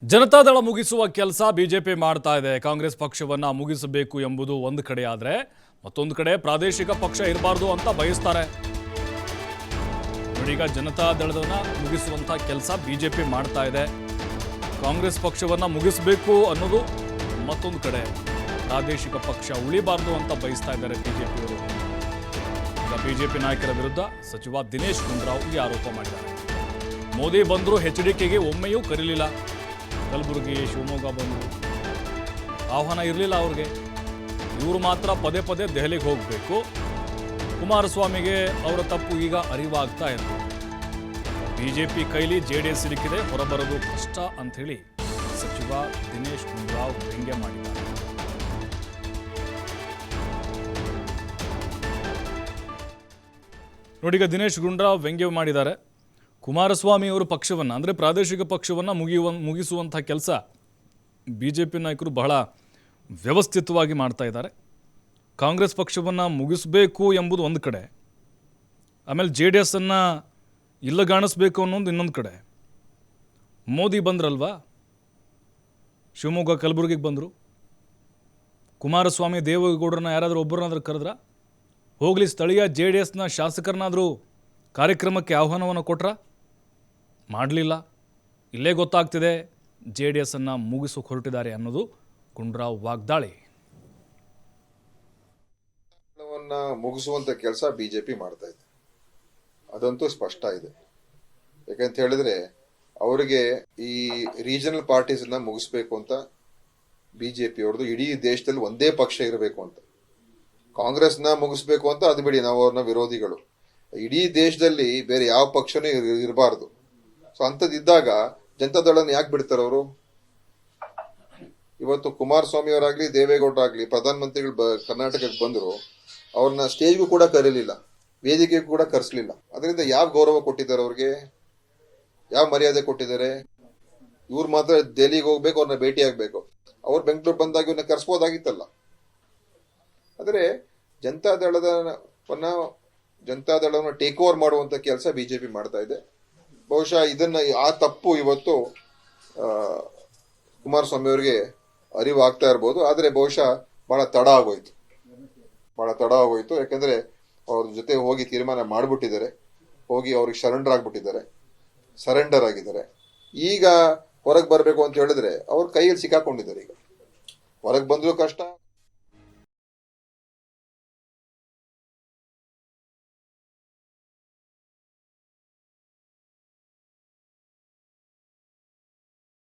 ಜನತಾದಳ ಮುಗಿಸುವ ಕೆಲಸ ಬಿಜೆಪಿ ಮಾಡ್ತಾ ಇದೆ. ಕಾಂಗ್ರೆಸ್ ಪಕ್ಷವನ್ನ ಮುಗಿಸಬೇಕು ಎಂಬುದು ಒಂದು ಕಡೆ ಆದ್ರೆ ಮತ್ತೊಂದು ಕಡೆ ಪ್ರಾದೇಶಿಕ ಪಕ್ಷ ಇರಬಾರದು ಅಂತ ಬಯಸ್ತಾರೆ. ಈಗ ಜನತಾದಳವನ್ನ ಮುಗಿಸುವಂತ ಕೆಲಸ ಬಿಜೆಪಿ ಮಾಡ್ತಾ ಇದೆ. ಕಾಂಗ್ರೆಸ್ ಪಕ್ಷವನ್ನ ಮುಗಿಸಬೇಕು ಅನ್ನೋದು ಮತ್ತೊಂದು ಕಡೆ ಪ್ರಾದೇಶಿಕ ಪಕ್ಷ ಉಳಿಬಾರದು ಅಂತ ಬಯಸ್ತಾ ಇದ್ದಾರೆ ಬಿಜೆಪಿಯವರು. ಬಿಜೆಪಿ ನಾಯಕರ ವಿರುದ್ಧ ಸಚಿವ ದಿನೇಶ್ ಗುಂಡೂರಾವ್ ಈ ಆರೋಪ ಮಾಡಿದ್ದಾರೆ. ಮೋದಿ ಬಂದರೂ ಎಚ್ಡಿಕೆಗೆ ಒಮ್ಮೆಯೂ ಕರೀಲಿಲ್ಲ. ಕಲಬುರಗಿ ಶಿವಮೊಗ್ಗ ಬಂದು ಆಹ್ವಾನ ಇರಲಿಲ್ಲ ಅವ್ರಿಗೆ. ಇವರು ಮಾತ್ರ ಪದೇ ಪದೇ ದೆಹಲಿಗೆ ಹೋಗಬೇಕು. ಕುಮಾರಸ್ವಾಮಿಗೆ ಅವರ ತಪ್ಪು ಈಗ ಅರಿವಾಗ್ತಾ ಇದೆ. ಬಿಜೆಪಿ ಕೈಲಿ ಜೆಡಿಎಸ್ ಸಿಲುಕಿದೆ, ಹೊರಬರೋದು ಕಷ್ಟ ಅಂಥೇಳಿ ಸಚಿವ ದಿನೇಶ್ ಗುಂಡೂರಾವ್ ವ್ಯಂಗ್ಯ ಮಾಡಿದ್ದಾರೆ. ನೋಡೀಗ ದಿನೇಶ್ ಗುಂಡೂರಾವ್ ವ್ಯಂಗ್ಯ ಮಾಡಿದ್ದಾರೆ. ಕುಮಾರಸ್ವಾಮಿ ಅವರು ಪಕ್ಷವನ್ನು ಅಂದರೆ ಪ್ರಾದೇಶಿಕ ಪಕ್ಷವನ್ನು ಮುಗಿಸುವಂಥ ಕೆಲಸ ಬಿ ಜೆ ಪಿ ನಾಯಕರು ಬಹಳ ವ್ಯವಸ್ಥಿತವಾಗಿ ಮಾಡ್ತಾ ಇದ್ದಾರೆ. ಕಾಂಗ್ರೆಸ್ ಪಕ್ಷವನ್ನು ಮುಗಿಸಬೇಕು ಎಂಬುದು ಒಂದು ಕಡೆ, ಆಮೇಲೆ ಜೆ ಡಿ ಎಸ್ಸನ್ನು ಇಲ್ಲಗಾಣಿಸ್ಬೇಕು ಅನ್ನೋದು ಇನ್ನೊಂದು ಕಡೆ. ಮೋದಿ ಬಂದ್ರಲ್ವಾ, ಶಿವಮೊಗ್ಗ ಕಲಬುರಗಿಗೆ ಬಂದರು. ಕುಮಾರಸ್ವಾಮಿ ದೇವೇಗೌಡರನ್ನ ಯಾರಾದರೂ ಒಬ್ಬರನ್ನಾದ್ರೂ ಕರೆದ್ರ? ಹೋಗಲಿ, ಸ್ಥಳೀಯ ಜೆ ಡಿ ಎಸ್ನ ಶಾಸಕರನ್ನಾದರೂ ಕಾರ್ಯಕ್ರಮಕ್ಕೆ ಆಹ್ವಾನವನ್ನು ಕೊಟ್ರ? ಮಾಡಲಿಲ್ಲ. ಇಲ್ಲೇ ಗೊತ್ತಾಗ್ತಿದೆ ಜೆ ಡಿ ಎಸ್ಸನ್ನು ಮುಗಿಸೋಕೆ ಹೊರಟಿದ್ದಾರೆ ಅನ್ನೋದು ಗುಂಡೂರಾವ್ ವಾಗ್ದಾಳಿ. ಮುಗಿಸುವಂತ ಕೆಲಸ ಬಿಜೆಪಿ ಮಾಡ್ತಾ ಇದೆ, ಅದಂತೂ ಸ್ಪಷ್ಟ ಇದೆ. ಯಾಕಂತ ಹೇಳಿದ್ರೆ ಅವರಿಗೆ ಈ ರೀಜನಲ್ ಪಾರ್ಟೀಸ್ ಮುಗಿಸ್ಬೇಕು ಅಂತ ಬಿಜೆಪಿ ಅವ್ರದ್ದು ಇಡೀ ದೇಶದಲ್ಲಿ ಒಂದೇ ಪಕ್ಷ ಇರಬೇಕು ಅಂತ. ಕಾಂಗ್ರೆಸ್ನ ಮುಗಿಸ್ಬೇಕು ಅಂತ ಅದು ಬಿಡಿ, ನಾವು ಅವ್ರನ್ನ ವಿರೋಧಿಗಳು. ಇಡೀ ದೇಶದಲ್ಲಿ ಬೇರೆ ಯಾವ ಪಕ್ಷನೂ ಇರಬಾರ್ದು. ಸೊ ಅಂತದಿದ್ದಾಗ ಜನತಾದಳನ ಯಾಕೆ ಬಿಡ್ತಾರೆ ಅವರು? ಇವತ್ತು ಕುಮಾರಸ್ವಾಮಿ ಅವರಾಗ್ಲಿ ದೇವೇಗೌಡರಾಗ್ಲಿ ಪ್ರಧಾನಮಂತ್ರಿಗಳು ಕರ್ನಾಟಕಕ್ಕೆ ಬಂದರು, ಅವ್ರನ್ನ ಸ್ಟೇಜ್ಗೂ ಕೂಡ ಕರೀಲಿಲ್ಲ, ವೇದಿಕೆಗೂ ಕೂಡ ಕರೆಸಲಿಲ್ಲ. ಅದರಿಂದ ಯಾವ ಗೌರವ ಕೊಟ್ಟಿದ್ದಾರೆ ಅವ್ರಿಗೆ? ಯಾವ ಮರ್ಯಾದೆ ಕೊಟ್ಟಿದ್ದಾರೆ? ಇವ್ರು ಮಾತ್ರ ದೆಹಲಿಗೆ ಹೋಗ್ಬೇಕು, ಅವ್ರನ್ನ ಭೇಟಿ ಆಗ್ಬೇಕು. ಅವ್ರು ಬೆಂಗಳೂರು ಬಂದಾಗ ಇವ್ರನ್ನ ಕರೆಸ್ಬೋದಾಗಿತ್ತಲ್ಲ. ಆದರೆ ಜನತಾದಳವನ್ನ ಟೇಕ್ ಓವರ್ ಮಾಡುವಂತ ಕೆಲಸ ಬಿಜೆಪಿ ಮಾಡ್ತಾ ಇದೆ. ಬಹುಶಃ ಆ ತಪ್ಪು ಇವತ್ತು ಕುಮಾರಸ್ವಾಮಿ ಅವರಿಗೆ ಅರಿವಾಗ್ತಾ ಇರ್ಬೋದು. ಆದ್ರೆ ಬಹುಶಃ ಬಹಳ ತಡ ಆಗೋಯ್ತು. ಯಾಕಂದ್ರೆ ಅವ್ರ ಜೊತೆ ಹೋಗಿ ತೀರ್ಮಾನ ಮಾಡ್ಬಿಟ್ಟಿದ್ದಾರೆ, ಹೋಗಿ ಅವ್ರಿಗೆ ಸರೆಂಡರ್ ಆಗಿದ್ದಾರೆ. ಈಗ ಹೊರಗೆ ಬರ್ಬೇಕು ಅಂತ ಹೇಳಿದ್ರೆ ಅವ್ರ ಕೈಯಲ್ಲಿ ಸಿಕ್ಕಾಕೊಂಡಿದ್ದಾರೆ. ಈಗ ಹೊರಗೆ ಬಂದ್ರು ಕಷ್ಟ.